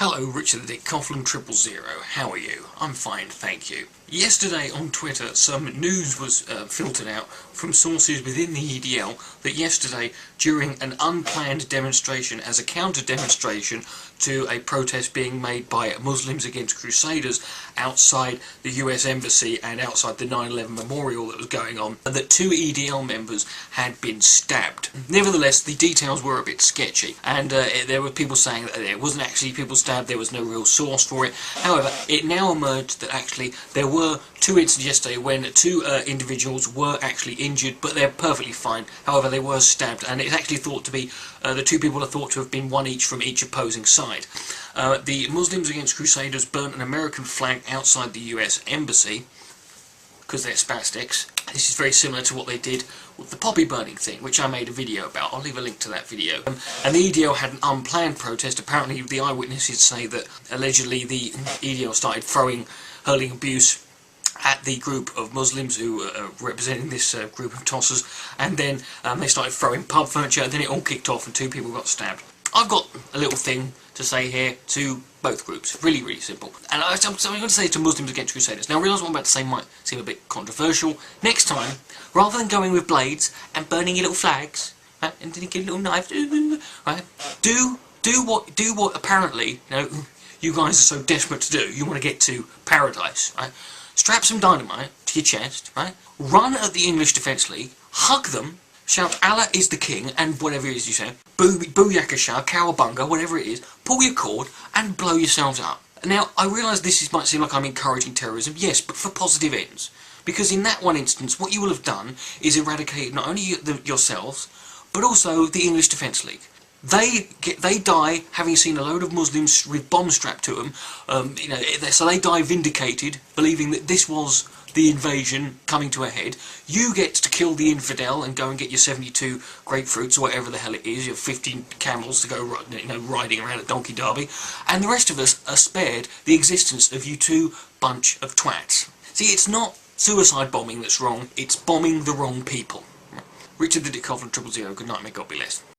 Hello, Richard the Dick, Coughlan616. How are you? I'm fine, thank you. Yesterday on Twitter, some news was filtered out from sources within the EDL that yesterday, during an unplanned demonstration as a counter-demonstration to a protest being made by Muslims against Crusaders outside the US Embassy and outside the 9/11 memorial that was going on, that two EDL members had been stabbed. Nevertheless, the details were a bit sketchy, and there were people saying that there wasn't actually people stabbed, there was no real source for it. However, it now emerged that actually there were two incidents yesterday when two individuals were actually injured, but they're perfectly fine. However, they were stabbed, and it's actually thought to be, the two people are thought to have been one each from each opposing side. The Muslims against Crusaders burnt an American flag outside the US Embassy, because they're spastics. This is very similar to what they did with the poppy burning thing, which I made a video about. I'll leave a link to that video. And the EDL had an unplanned protest. Apparently the eyewitnesses say that allegedly the EDL started hurling abuse at the group of Muslims who were representing this group of tossers, and then they started throwing pub furniture, and then it all kicked off and two people got stabbed. I've got a little thing to say here to both groups. Really, really simple. And I'm going to say to Muslims against Crusaders. Now, I realise what I'm about to say might seem a bit controversial. Next time, rather than going with blades and burning your little flags, right, and then you get a little knife, right, do what apparently, you guys are so desperate to do. You want to get to paradise, right? Strap some dynamite to your chest, right? Run at the English Defence Leaugue, hug them, shout Allah is the king, and whatever it is you say, booyakasha, cowabunga, whatever it is, pull your cord and blow yourselves up. Now, I realise might seem like I'm encouraging terrorism, yes, but for positive ends. Because in that one instance, what you will have done is eradicated not only yourselves, but also the English Defence Leaugue. They die having seen a load of Muslims with bombs strapped to them, so they die vindicated, believing that this was the invasion coming to a head. You get to kill the infidel and go and get your 72 grapefruits or whatever the hell it is, your 15 camels to go riding around at Donkey Derby, and the rest of us are spared the existence of you two bunch of twats. See, it's not suicide bombing that's wrong, it's bombing the wrong people. Richard the Dick, Coughlan616. Good night, may God bless.